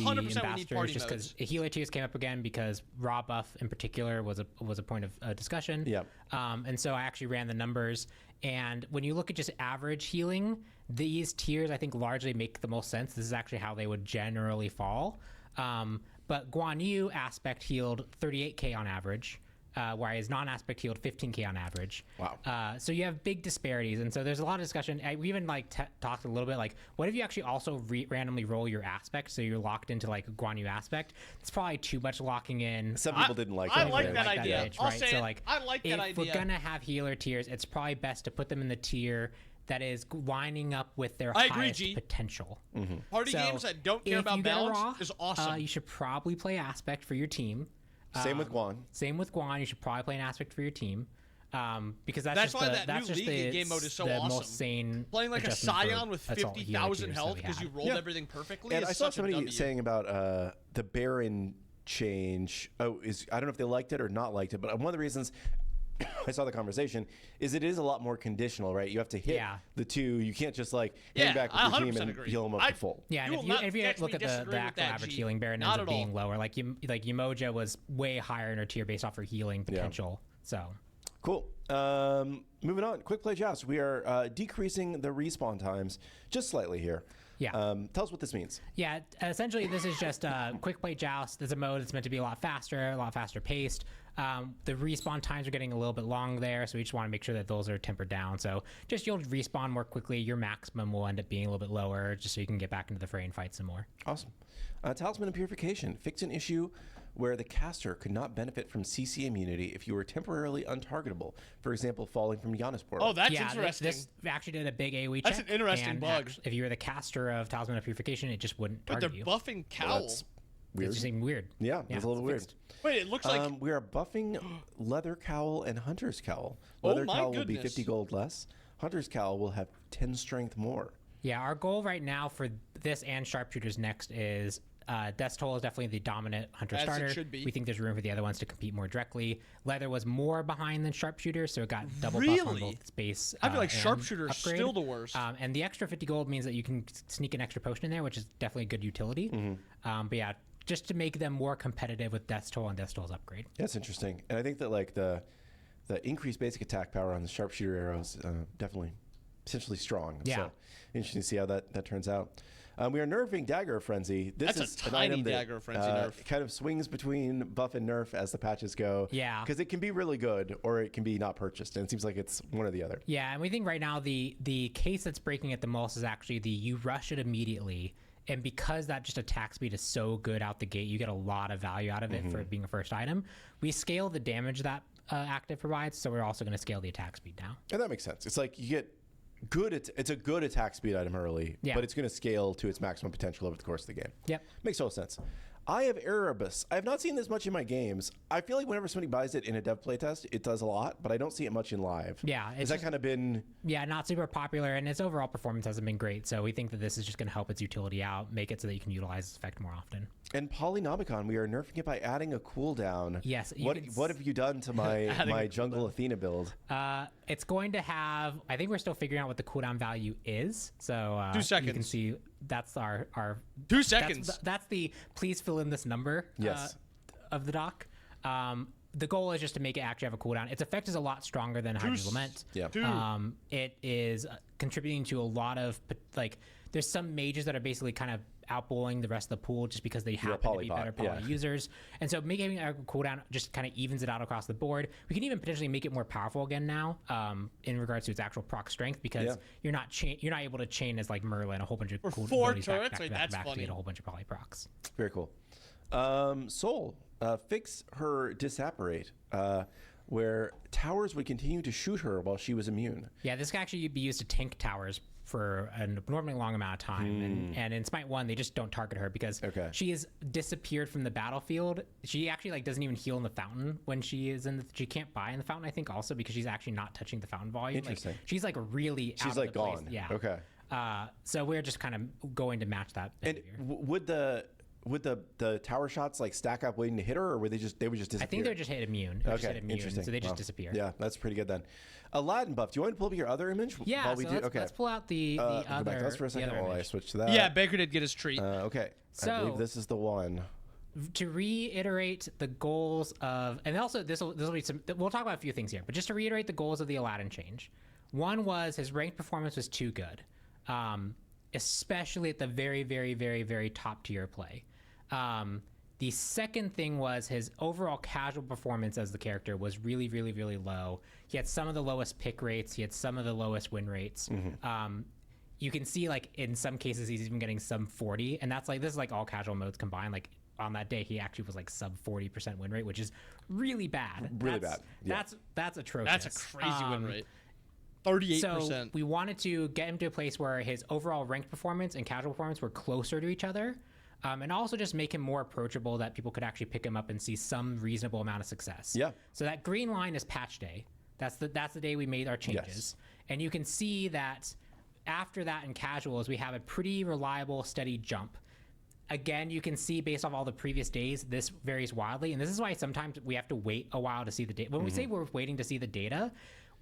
the 100% we need ambassadors party just modes. because healer tiers came up again because raw buff in particular was a point of discussion. Yep. And so I actually ran the numbers, and when you look at just average healing, these tiers I think largely make the most sense. This is actually how they would generally fall. But Guan Yu aspect healed 38k on average, whereas non-aspect healed 15k on average. Wow. So you have big disparities, and so there's a lot of discussion. We even talked a little bit like, what if you actually also randomly roll your aspect, so you're locked into like a Guan Yu aspect? It's probably too much locking in. Some people didn't like I that. like that Like idea. edge, I'll right? say So it. like, I like that idea. If we're gonna have healer tiers, it's probably best to put them in the tier that is lining up with their I agree, highest G. potential. Party So games that don't care if about you get a balance raw, is awesome. You should probably play aspect for your team. Same with Guan. Same with Guan. You should probably play an aspect for your team. Because that's That's just why the, that that's new just league the, game mode is so the awesome. most sane Playing like a adjustment for Scion with assault healer 50,000 tiers health that we because you had. rolled Yeah. everything perfectly And is I saw such a somebody W. saying about the Baron change. I don't know if they liked it or not liked it, but one of the reasons I saw the conversation is it is a lot more conditional, right? You have to hit Yeah. the two. You can't just like Yeah, hang back with I your team 100% and agree. heal them up to full. Yeah, and You if will you, not if you catch look me at the disagree with actual that, average G. healing, Baron Not ends up at all. being lower. Like Umoja was way higher in her tier based off her healing potential. So Cool. Moving on. Quick play joust. We are decreasing the respawn times just slightly here. Yeah. Tell us what this means. yeah, essentially this is just a quick play joust. There's a mode that's meant to be a lot faster paced. The respawn times are getting a little bit long there, so we just want to make sure that those are tempered down. So just you'll respawn more quickly. Your maximum will end up being a little bit lower, just so you can get back into the fray and fight some more. Awesome. Talisman of Purification. Fixed an issue where the caster could not benefit from CC immunity if you were temporarily untargetable. For example, falling from Giannis portal. Oh, that's yeah, interesting. This actually did a big AoE That's check. an interesting and bug. If you were the caster of Talisman of Purification, it just wouldn't but they're target you. buffing Cowl. That's It weird. just seemed weird. Yeah, it's a little weird. fixed. Wait, it looks like We are buffing Leather Cowl and Hunter's Cowl. Oh Leather my Cowl will be goodness. 50 gold less. Hunter's Cowl will have 10 strength more. Yeah, our goal right now for this and Sharpshooters next is Death's Toll is definitely the dominant Hunter As it starter. should be. We think there's room for the other ones to compete more directly. Leather was more behind than Sharpshooter, so it got double buff on Really? both space. I feel like and Sharpshooter is upgrade. still the worst. And the extra 50 gold means that you can sneak an extra potion in there, which is definitely good utility. But yeah, just to make them more competitive with Death's Toll and Death's Toll's upgrade. That's interesting. And I think that like the increased basic attack power on the Sharpshooter arrows definitely potentially strong. Yeah. So interesting to see how that turns out. We are nerfing Dagger of Frenzy. This That's a is an tiny item that Dagger of Frenzy nerf. kind of swings between buff and nerf as the patches go. Yeah. Because it can be really good or it can be not purchased. And it seems like it's one or the other. Yeah, and we think right now the case that's breaking it the most is actually the you rush it immediately. And because that just attack speed is so good out the gate, you get a lot of value out of it for it being a first item. We scale the damage that active provides, so we're also going to scale the attack speed now. And that makes sense. It's like you get good. It's a good attack speed item early, Yeah. but it's going to scale to its maximum potential over the course of the game. Yep. Makes total sense. I have Erebus. I have not seen this much in my games. I feel like whenever somebody buys it in a dev playtest, it does a lot, but I don't see it much in live. Yeah, Has it's that just- kind of been... Yeah, not super popular, and its overall performance hasn't been great. So we think that this is just going to help its utility out, make it so that you can utilize this effect more often. And Polynomicon, we are nerfing it by adding a cooldown. Yes, you What can what have you done to my jungle Athena build? It's going to have. I think we're still figuring out what the cooldown value is. So 2 You can seconds. see that's our 2 seconds. That's the please fill in this number. Yes. Of the doc. The goal is just to make it actually have a cooldown. Its effect is a lot stronger than Hydra's Lament. Yeah. It is contributing to a lot of like. There's some mages that are basically kind of outbowling the rest of the pool just because they happen to be polybot, better poly yeah. users. And so making a cooldown just kind of evens it out across the board. We can even potentially make it more powerful again now in regards to its actual proc strength because Yeah. you're not able to chain as like Merlin a whole bunch of Or cool 4 abilities back turrets? to Wait, back that's to back to funny. get a whole bunch of poly procs. Very cool. Soul, fix her disapparate, where towers would continue to shoot her while she was immune. Yeah, this can actually be used to tank towers for an abnormally long amount of time. And in Smite 1, they just don't target her because she has disappeared from the battlefield. She actually like doesn't even heal in the fountain when she is in the... She can't buy in the fountain, I think, also because she's actually not touching the fountain volume. Interesting. Like, she's like really out She's of like the place. gone. Yeah. Okay. So we're just kind of going to match that And behavior. would the would the tower shots like stack up waiting to hit her, or would they would just disappear? I think they're just hit immune. Okay, interesting. So they just disappear. Yeah, that's pretty good then. Aladdin buff. Do you want to pull up your other image? Yeah, while we do? let's pull out the go other. back to us for a second while I switch to that. Yeah, Baker did get his treat. Okay. So, I believe this is the one. To reiterate the goals of, and also this will be some. We'll talk about a few things here, but just to reiterate the goals of the Aladdin change. One was his ranked performance was too good, especially at the very, very, very, very top tier play. The second thing was his overall casual performance as the character was really, really, really low. He had some of the lowest pick rates. He had some of the lowest win rates. You can see like in some cases he's even getting sub 40, and that's like this is like all casual modes combined. Like on that day he actually was like sub 40% win rate, which is really bad. Really bad. Yeah. That's atrocious. That's a crazy win rate. 38%. So we wanted to get him to a place where his overall ranked performance and casual performance were closer to each other. And also just make him more approachable that people could actually pick him up and see some reasonable amount of success. Yeah. So that green line is patch day. That's the day we made our changes. Yes. And you can see that after that in casuals, we have a pretty reliable, steady jump. Again, you can see based off all the previous days, this varies wildly. And this is why sometimes we have to wait a while to see the data. When we say we're waiting to see the data,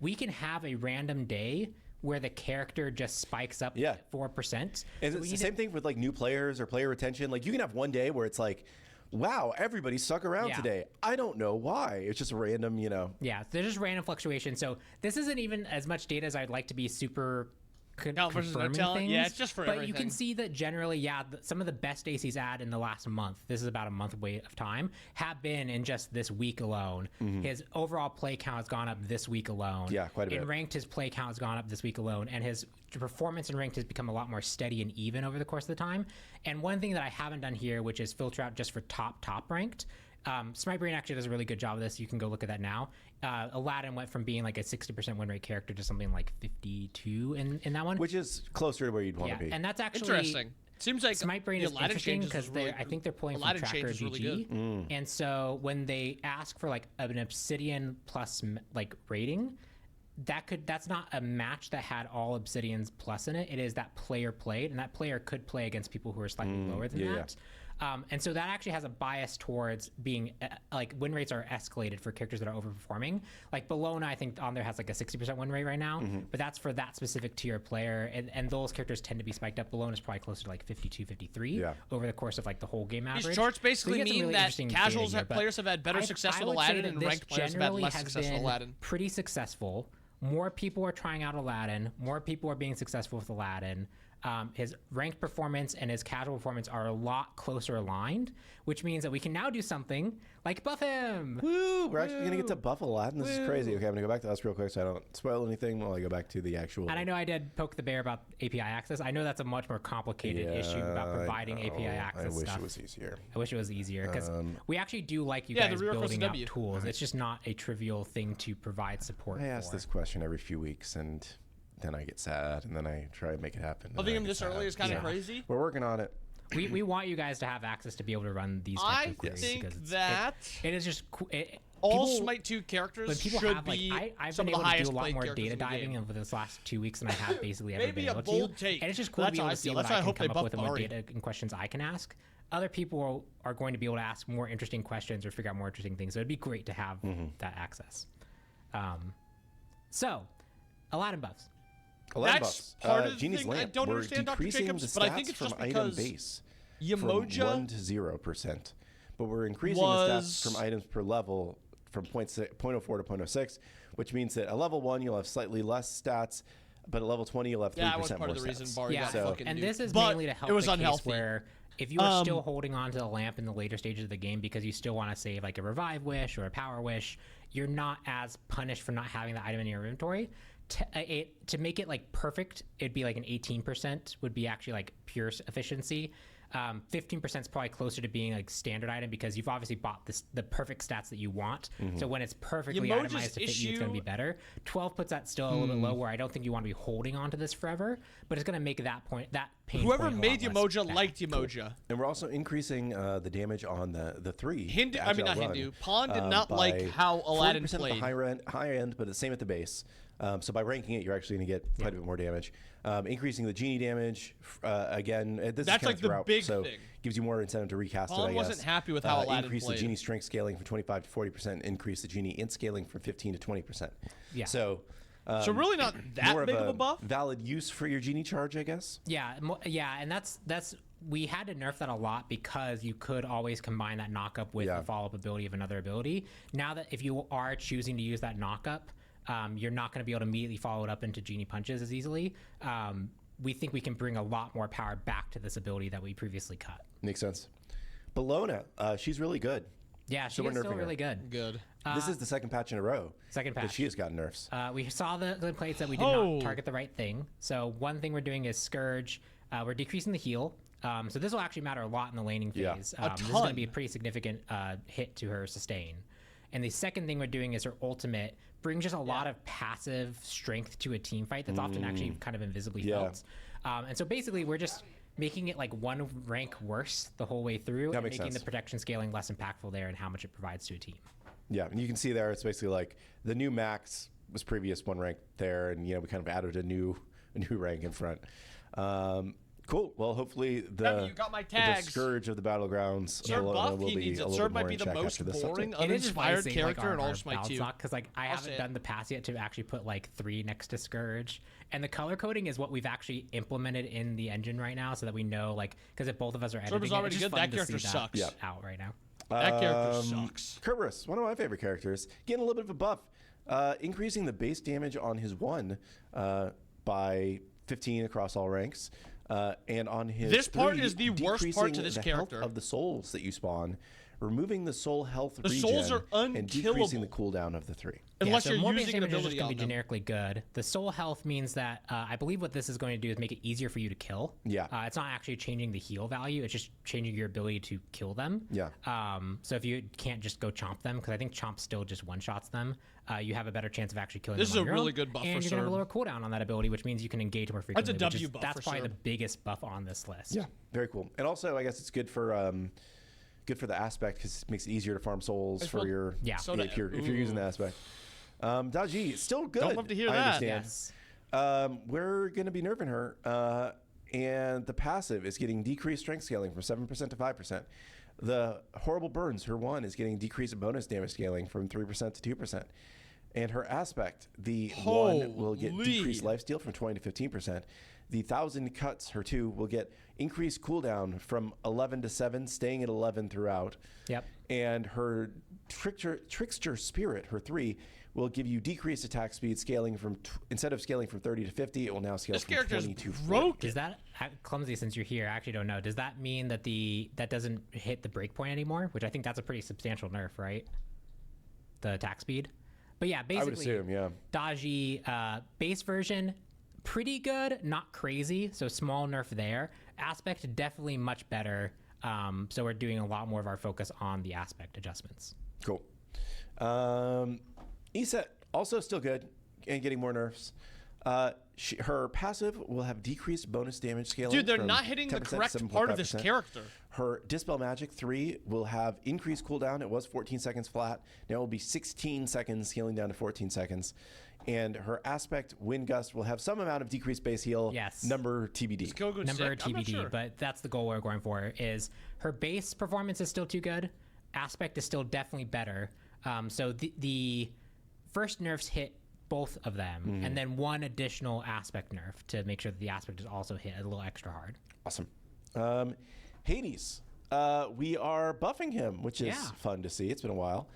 we can have a random day where the character just spikes up 4%. And so it's the same thing with like new players or player retention. Like you can have one day where it's like, wow, everybody stuck around today. I don't know why. It's just random, you know. Yeah, there's just random fluctuation. So this isn't even as much data as I'd like to be super confirming things. Yeah, it's just for everything. But you can see that generally, some of the best days he's had in the last month, this is about a month away of time, have been in just this week alone. His overall play count has gone up this week alone. Yeah, quite a bit. In ranked, his play count has gone up this week alone, and his performance in ranked has become a lot more steady and even over the course of the time. And one thing that I haven't done here, which is filter out just for top ranked, Smite Brain actually does a really good job of this. You can go look at that now. Aladdin went from being like a 60% win rate character to something like 52 in that one. Which is closer to where you'd want to be. And that's actually interesting. Seems like Smite Brain is interesting because I think they're pulling from Tracker GG. Really and so when they ask for like an Obsidian plus like rating, that's not a match that had all Obsidians plus in it. It is that player played, and that player could play against people who are slightly lower than that. And so that actually has a bias towards being like win rates are escalated for characters that are overperforming. Like Bellona, I think on there has like a 60% win rate right now, but that's for that specific tier player. And those characters tend to be spiked up. Bellona's probably closer to like 52, 53 over the course of like the whole game average. These charts basically mean really that casuals players have had better success with Aladdin and ranked players have had less success with Aladdin. Pretty successful. More people are trying out Aladdin. More people are being successful with Aladdin. His ranked performance and his casual performance are a lot closer aligned, which means that we can now do something like buff him. Woo! We're actually going to get to buff Aladdin. This is crazy. Okay, I'm going to go back to us real quick so I don't spoil anything while I go back to the actual... And I know I did poke the bear about API access. I know that's a much more complicated issue about providing API access stuff. I wish it was easier. I wish it was easier because we actually do like you guys building out tools. It's just not a trivial thing to provide support for. I ask this question every few weeks and... then I get sad, and then I try to make it happen. Loving him this early is kind of crazy. We're working on it. We want you guys to have access to be able to run these types of queries. I think because that it is just all Smite 2 characters should be I've some been of the able to highest do a lot played more characters data in the diving game. over this last 2 weeks than I have basically ever Maybe been a able bold to. take. And it's just cool to be able to see what That's how I I can hope they come up with buff and what Bari. data and questions I can ask. Other people are going to be able to ask more interesting questions or figure out more interesting things. So it'd be great to have that access. So, Aladdin buffs. Aladdin That's buffs. part of the Genie's thing I Lamp. don't We're understand, Dr. decreasing Jacobs, the but I think stats it's from just item because base Yamoja from 1 to 0%. But we're increasing the stats from items per level from 0.04 to 0.06, which means that at level 1 you'll have slightly less stats, but at level 20 you'll have 3% that was part more of the reason stats. Bari got fucking and nuked. this is But mainly to help it was the case unhealthy. where if you are still holding on to the lamp in the later stages of the game because you still want to save like a revive wish or a power wish, you're not as punished for not having the item in your inventory. To make it like perfect, it'd be like an 18% would be actually like pure efficiency. 15% is probably closer to being like standard item because you've obviously bought the perfect stats that you want. So when it's perfectly itemized to fit you, it's going to be better. 12 puts that still a little bit low where I don't think you want to be holding on to this forever, but it's going to make that point, that pain Whoever point, a made lot less Yemoja bad. liked Yemoja. And we're also increasing the damage on the 3. Hindu, the I mean, not agile run, Hindu. Pond did not like how Aladdin 40% played. At the high end, but the same at the base. So by ranking it, you're actually going to get quite a bit more damage. Increasing the genie damage, again, this That's is like the big so thing. gives you more incentive to recast Pond it, I guess. wasn't happy with how Aladdin increase played. the genie strength scaling from 25 to 40%, increase the genie int scaling from 15 to 20%. Yeah. So really not that more big of a buff? valid use for your genie charge, I guess. Yeah, and that's we had to nerf that a lot because you could always combine that knockup with the follow-up ability of another ability. Now that if you are choosing to use that knockup, you're not going to be able to immediately follow it up into genie punches as easily. We think we can bring a lot more power back to this ability that we previously cut. Makes sense. Bellona, she's really good. Yeah, So she we're is still nerfing her. really good. Good. This is the second patch in a row. Second that patch. she has gotten nerfs. We saw the plates that we did not target the right thing. So one thing we're doing is Scourge. We're decreasing the heal. So this will actually matter a lot in the laning phase. Yeah. This is going to be a pretty significant hit to her sustain. And the second thing we're doing is her ultimate brings just a lot of passive strength to a team fight that's often actually kind of invisibly felt. And so basically we're just making it like one rank worse the whole way through and making the protection scaling less impactful there and how much it provides to a team. Yeah, and you can see there it's basically like the new max was previous one rank there, and we kind of added a new rank in front. Cool. Well, hopefully you got my tags. the Scourge of the Battlegrounds Cerb buff, will he be needs a it. little Cerb bit might more be in the check most after this boring, update. uninspired character in all of Smite 2. Because like I haven't done the pass yet to actually put like 3 next to Scourge, and the color coding is what we've actually implemented in the engine right now, so that we know like because if both of us are editing, Cerb is already it's just good. fun That to see character sucks. that out right now. That character sucks. Cerberus, one of my favorite characters, getting a little bit of a buff, increasing the base damage on his 1 by 15 across all ranks. And on his This part 3, is the worst part to this the character. health of the souls that you spawn, removing the soul health The regen, souls are and decreasing unkillable. the cooldown of the 3. Unless so you're more using base an damage is ability just going on to be them. generically good. The soul health means that I believe what this is going to do is make it easier for you to kill. Yeah. It's not actually changing the heal value. It's just changing your ability to kill them. Yeah. So if you can't just go chomp them, because I think chomp still just one-shots them, you have a better chance of actually killing This them is on a your really own, good buff and for you're going to have a Cerb. lower cooldown on that ability, which means you can engage more frequently. That's a which W is- buff That's for probably the Cerb. biggest buff on this list. Yeah, very cool. And also, I guess it's good for the aspect because it makes it easier to farm souls for your if you're using the aspect. Daji, still good. Don't love to hear I that. understand. Yes. We're going to be nerfing her, and the passive is getting decreased strength scaling from 7% to 5%. The horrible burns, her 1 is getting decreased bonus damage scaling from 3% to 2%. And her aspect, the 1 will get decreased lifesteal from 20 to 15%. The 1,000 cuts, her 2, will get increased cooldown from 11 to 7, staying at 11 throughout. Yep. And her trickster spirit, her 3, will give you decreased attack speed, scaling from instead of scaling from 30 to 50, it will now scale from 20 to 40. broken. Does that, Clumsy, since you're here, I actually don't know. Does that mean that that doesn't hit the breakpoint anymore? Which I think that's a pretty substantial nerf, right? The attack speed. But yeah, basically, I would assume, yeah. Daji base version, pretty good, not crazy. So small nerf there. Aspect definitely much better. So we're doing a lot more of our focus on the aspect adjustments. Cool. Iset, also still good and getting more nerfs. Her passive will have decreased bonus damage scaling. Dude, they're from not hitting the 10% to correct part of this 7.5%. character. Her Dispel Magic 3 will have increased cooldown. It was 14 seconds flat. Now it will be 16 seconds, scaling down to 14 seconds. And her Aspect Wind Gust will have some amount of decreased base heal. Yes. Number TBD. Number sick. I'm not TBD, sure. but that's the goal we're going for. Is her base performance is still too good. Aspect is still definitely better. So the first nerfs hit both of them, and then one additional aspect nerf to make sure that the aspect is also hit a little extra hard. Awesome. Hades. We are buffing him, which is fun to see. It's been a while.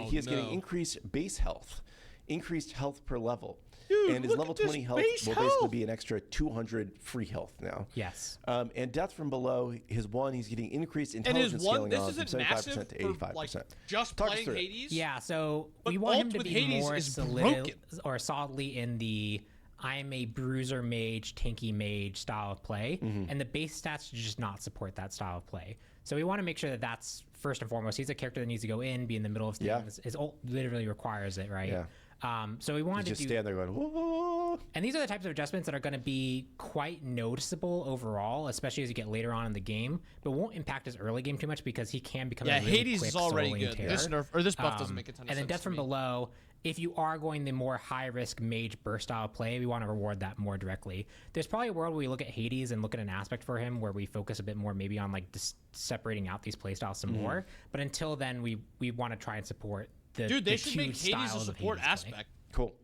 He is getting increased base health, increased health per level. Dude, and his look level at this 20 health base will health. basically be an extra 200 free health now. Yes. And Death from Below, his 1, he's getting increased And intelligence his 1, scaling this on isn't from 75% massive to for 85%. like just Talk us playing through it. Hades. Yeah, so But we want him ult to with be Hades more is solid broken. or solidly in the I'm a bruiser mage, tanky mage style of play, and the base stats do just not support that style of play. So we want to make sure that that's first and foremost. He's a character that needs to go in, be in the middle of things. Yeah. His ult literally requires it, right? Yeah. So we wanted to just stand there going, whoa. And these are the types of adjustments that are going to be quite noticeable overall, especially as you get later on in the game, but won't impact his early game too much because he can become a really Hades quick is already good. tear. This buff doesn't make a ton of sense. And then Death from Below, if you are going the more high-risk mage burst style play, we want to reward that more directly. There's probably a world where we look at Hades and look at an aspect for him where we focus a bit more maybe on like just separating out these playstyles some more. But until then, we want to try and support the they should make Hades a support aspect. Cool.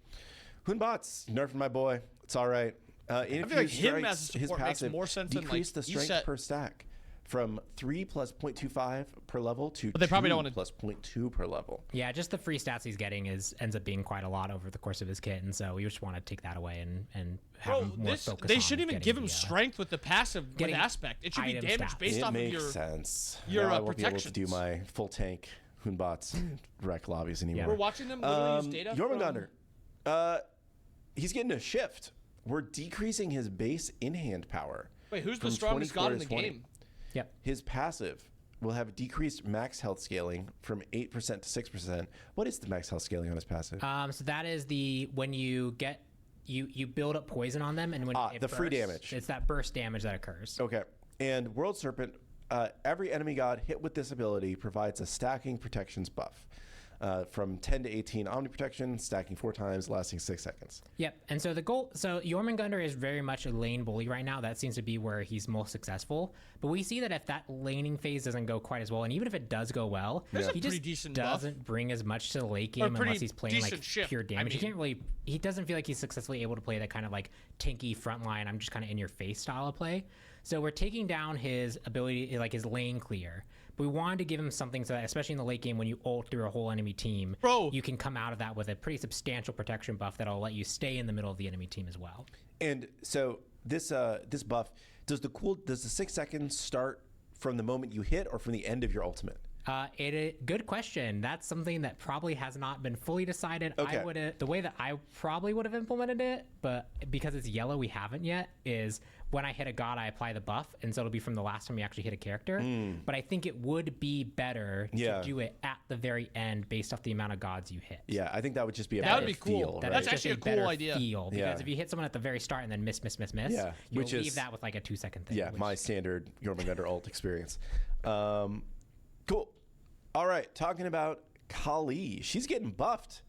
Hun Batz, nerfing my boy. It's all right. I feel like him as a support makes more sense than like decrease the strength per stack from 3 plus 0.25 per level to but they probably 2 don't want plus 0.2 per level. Yeah, just the free stats he's getting ends up being quite a lot over the course of his kit, and so we just want to take that away and have him more focus on. They shouldn't even give him strength with the passive with aspect. It should be damage based off of your. It makes sense. Your I won't be able to do my full tank Hun Batz wreck lobbies anymore. Yeah. We're watching them literally use data. Jormungandr, he's getting a shift. We're decreasing his base in-hand power. Wait, who's the strongest god in the game? Yep. His passive will have decreased max health scaling from 8% to 6%. What is the max health scaling on his passive? So that is when you get you build up poison on them, and when it the free damage. It's that burst damage that occurs. Okay. And World Serpent, every enemy god hit with this ability provides a stacking protections buff. From 10 to 18 Omni Protection, stacking 4 times, lasting 6 seconds. Yep. And so Jormungandr is very much a lane bully right now. That seems to be where he's most successful. But we see that if that laning phase doesn't go quite as well, and even if it does go well, he just doesn't bring as much to the late game unless he's playing like pure damage. He doesn't feel like he's successfully able to play that kind of like tanky frontline, I'm just kind of in your face style of play. So we're taking down his ability, like his lane clear. We wanted to give him something so that, especially in the late game when you ult through a whole enemy team, you can come out of that with a pretty substantial protection buff that'll let you stay in the middle of the enemy team as well. And so this buff, does the 6 seconds start from the moment you hit or from the end of your ultimate? Good question. That's something that probably has not been fully decided. Okay. The way that I probably would have implemented it, but because it's yellow, we haven't yet, is when I hit a god, I apply the buff, and so it'll be from the last time you actually hit a character. But I think it would be better to do it at the very end based off the amount of gods you hit. Yeah, I think that would just be a that better would be cool. feel. Right? That's actually a cool idea. Because if you hit someone at the very start and then miss, you'll leave that with like a 2-second thing. Yeah, my standard Jormungandr ult experience. Cool. All right, talking about Kali. She's getting buffed.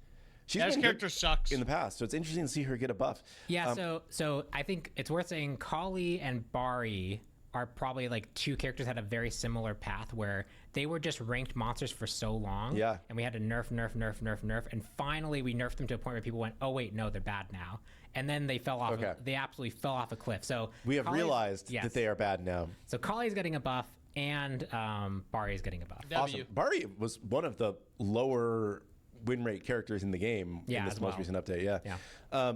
His character sucks in the past, so it's interesting to see her get a buff. Yeah, so I think it's worth saying Kali and Bari are probably like two characters that had a very similar path where they were just ranked monsters for so long. Yeah. And we had to nerf. And finally we nerfed them to a point where people went, oh wait, no, they're bad now. And then they fell off. They absolutely fell off a cliff. So we have realized that they are bad now. So Kali's getting a buff and Bari is getting a buff. Awesome. Bari was one of the lower win rate characters in the game in this most recent update.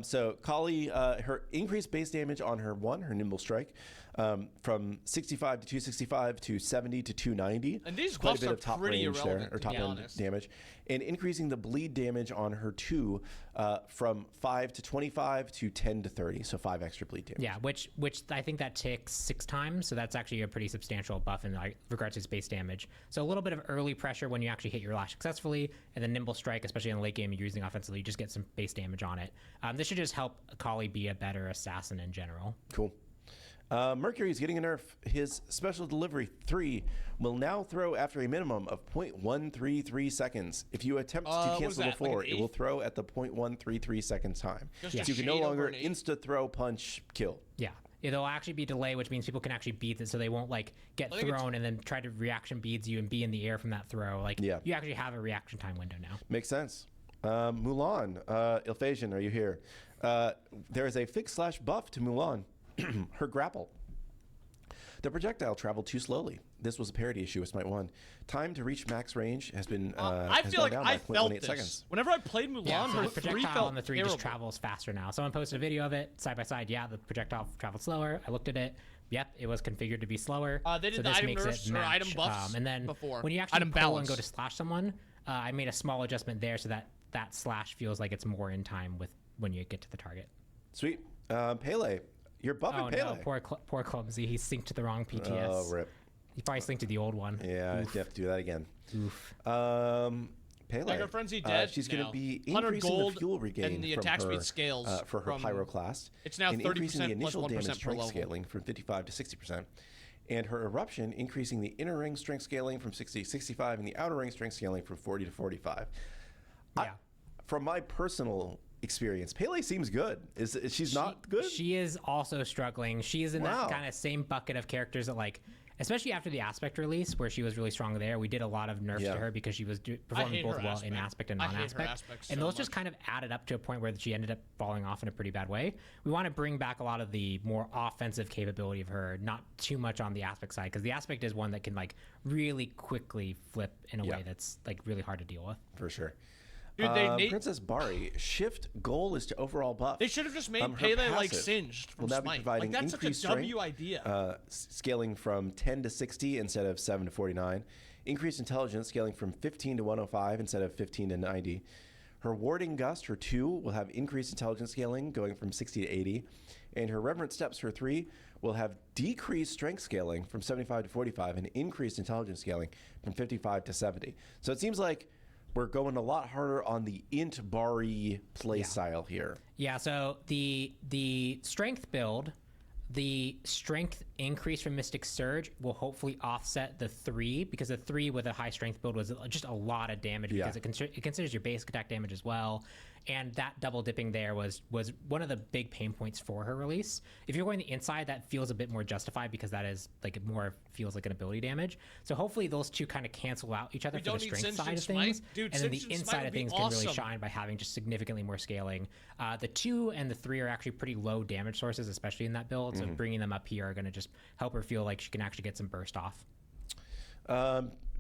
So Kali, her increased base damage on her Nimble Strike, from 65 to 265 to 70 to 290. And these quite a buffs bit are of top pretty range irrelevant, there, or top end damage, and increasing the bleed damage on her 2 from 5 to 25 to 10 to 30, so 5 extra bleed damage. Yeah, which I think that ticks 6 times, so that's actually a pretty substantial buff in regards to its base damage. So a little bit of early pressure when you actually hit your lash successfully, and then Nimble Strike, especially in the late game, you're using offensively, you just get some base damage on it. This should just help Kali be a better assassin in general. Cool. Mercury is getting a nerf. His Special Delivery 3 will now throw after a minimum of 0.133 seconds. If you attempt to cancel before, like it will throw at the 0.133 seconds time. So you can no longer insta-throw, punch, kill. Yeah. It'll actually be delay, which means people can actually beat it, so they won't like get thrown and then try to reaction beads you and be in the air from that throw. Like you actually have a reaction time window now. Makes sense. Mulan, Ilphasian, are you here? There is a fix/buff to Mulan. Her grapple. The projectile traveled too slowly. This was a parity issue with Smite 1. Time to reach max range has been I feel like I felt this. Seconds. Whenever I played Mulan, so her the projectile on the 3 just travels faster now. Someone posted a video of it side by side. Yeah, the projectile traveled slower. I looked at it. Yep, it was configured to be slower. They did so the this item makes nerfs it or match. item buffs And then before. when you actually item pull balance. and go to slash someone, I made a small adjustment there so that that slash feels like it's more in time with when you get to the target. Sweet. Pele. You're buffing Pele. No, poor Clumsy. He synced to the wrong PTS. Oh, rip. He probably synced to the old one. Yeah, you have to do that again. Oof. Pele. Mega Frenzy dead. She's going to be 100 increasing gold the fuel regain and the from attack her, speed scales for her pyro class. It's now and 30% increasing the plus initial 1% damage per strength level. scaling from 55 to 60%. And her eruption increasing the inner ring strength scaling from 60 to 65 and the outer ring strength scaling from 40 to 45. Yeah. From my personal experience, Pele seems good. She's not good? She is also struggling. She is in Wow. that kind of same bucket of characters that, like, especially after the Aspect release, where she was really strong there, we did a lot of nerfs to her because she was performing both well in Aspect and non-Aspect. And those just kind of added up to a point where she ended up falling off in a pretty bad way. We want to bring back a lot of the more offensive capability of her, not too much on the Aspect side, because the Aspect is one that can, like, really quickly flip in a way that's, like, really hard to deal with. For sure. Dude, Princess Bari, shift goal is to overall buff. They should have just made Pele like singed from will now be Smite. providing Like, that's such a increased W strength, idea. scaling from 10 to 60 instead of 7 to 49. Increased intelligence scaling from 15 to 105 instead of 15 to 90. Her warding gust, her 2, will have increased intelligence scaling going from 60 to 80. And her reverent steps, her 3, will have decreased strength scaling from 75 to 45 and increased intelligence scaling from 55 to 70. So it seems like we're going a lot harder on the int Bari play style here. Yeah, so the strength build, the strength increase from Mystic Surge will hopefully offset the 3, because the 3 with a high strength build was just a lot of damage because it considers your basic attack damage as well. And that double dipping there was one of the big pain points for her release. If you're going the inside, that feels a bit more justified because that is like it more feels like an ability damage. So hopefully those two kind of cancel out each other for the strength side of things. Dude, and then the inside of things can really shine by having just significantly more scaling. The 2 and the 3 are actually pretty low damage sources, especially in that build. So bringing them up here are going to just help her feel like she can actually get some burst off.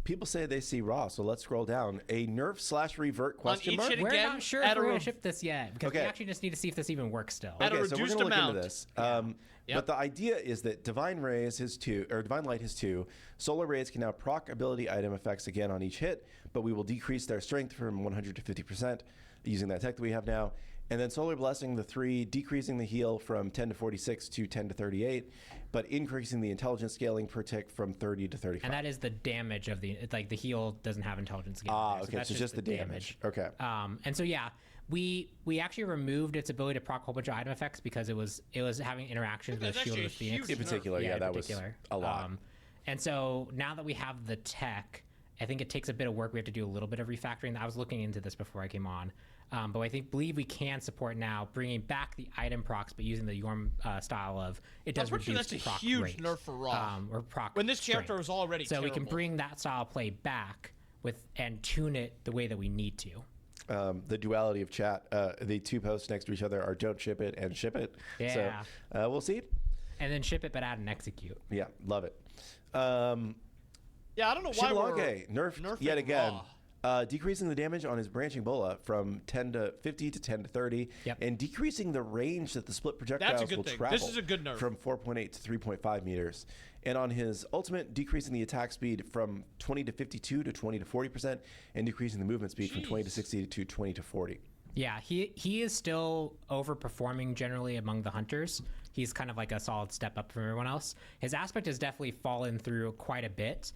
People say they see raw, so let's scroll down. A nerf/revert question mark? We're not sure if we're going to ship this yet, because we actually just need to see if this even works still. Okay, so we're going to look into this. But the idea is that Divine Rays has 2, or Divine Light has 2. Solar Rays can now proc ability item effects again on each hit, but we will decrease their strength from 100 to 50% using that tech that we have now. And then Solar Blessing, the 3, decreasing the heal from 10 to 46 to 10 to 38, but increasing the intelligence scaling per tick from 30 to 35. And that is the damage of the, like the heal doesn't have intelligence scaling. Okay, so just the damage. Okay. And so, yeah, we actually removed its ability to proc a whole bunch of item effects because it was having interactions with Shield of the Phoenix. In particular, that was a lot. And so now that we have the tech, I think it takes a bit of work. We have to do a little bit of refactoring. I was looking into this before I came on. But I believe we can support now bringing back the item procs, but using the Yorm style of it does reduce the proc rate. That's a huge nerf for raw. Or proc when this character was already so terrible. We can bring that style of play back and tune it the way that we need to. The duality of chat, the 2 posts next to each other are don't ship it and ship it. Yeah. So we'll see. And then ship it, but add and execute. Yeah, love it. Yeah, I don't know why Xbalanque nerfed yet again. Decreasing the damage on his branching bola from 10 to 50 to 10 to 30, and decreasing the range that the split projectiles will travel. This is a good nerf. From 4.8 to 3.5 meters. And on his ultimate, decreasing the attack speed from 20 to 52 to 20 to 40%, and decreasing the movement speed from 20 to 60 to 20 to 40. Yeah, he is still overperforming generally among the hunters. He's kind of like a solid step up from everyone else. His aspect has definitely fallen through quite a bit.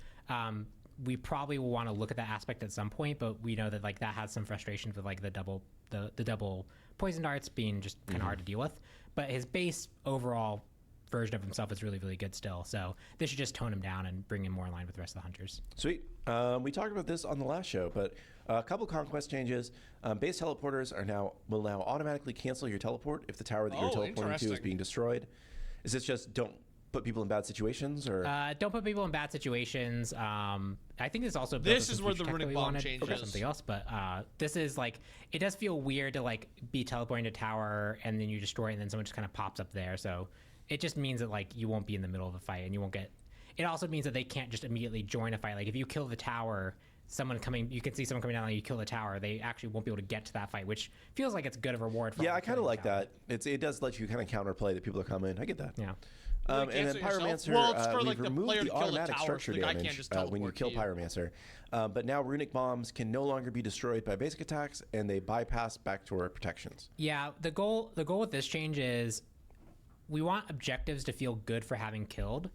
We probably will want to look at that aspect at some point, but we know that like that has some frustrations with like the double poison darts being just kind of hard to deal with. But his base overall version of himself is really, really good still. So this should just tone him down and bring him more in line with the rest of the hunters. Sweet. We talked about this on the last show, but a couple conquest changes. Base teleporters will now automatically cancel your teleport if the tower that you're teleporting to is being destroyed. Is this just don't put people in bad situations, or don't put people in bad situations? I think this also this is where the runic bomb changes or something else, but this is like it does feel weird to like be teleporting to tower and then you destroy it and then someone just kind of pops up there. So it just means that like you won't be in the middle of a fight and you won't get. It also means that they can't just immediately join a fight. Like if you kill the tower, you can see someone coming down and you kill the tower, they actually won't be able to get to that fight, which feels like it's good of a reward for. Yeah, I kind of like that. It does let you kind of counterplay that people are coming. I get that. Yeah. And then Pyromancer, we've removed the automatic structure damage when you kill Pyromancer. But now runic bombs can no longer be destroyed by basic attacks, and they bypass backdoor protections. Yeah, the goal with this change is we want objectives to feel good for having killed,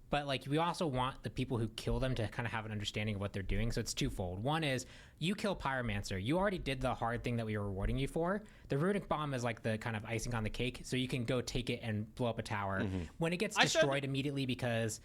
but but like we also want the people who kill them to kind of have an understanding of what they're doing. So it's twofold. One is you kill Pyromancer. You already did the hard thing that we were rewarding you for. The Runic Bomb is like the kind of icing on the cake, so you can go take it and blow up a tower. When it gets destroyed immediately because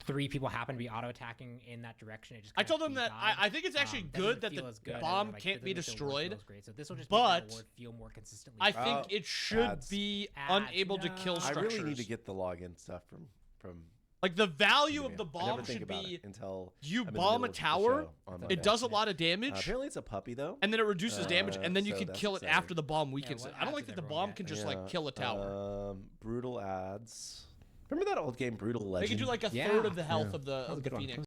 3 people happen to be auto-attacking in that direction, it just I told them that I think it's actually good that the bomb can't be destroyed, so this will just but make the reward feel more consistently. I think it should be unable to kill structures. I really need to get the login stuff from like the value of the bomb should be until you bomb a tower, it does a lot of damage. Apparently it's a puppy though, and then it reduces damage, and then you can kill it after the bomb weakens it. I don't like that the bomb can just like kill a tower. Brutal ads. Remember that old game, Brutal Legend? They can do like a third of the health of the Phoenix.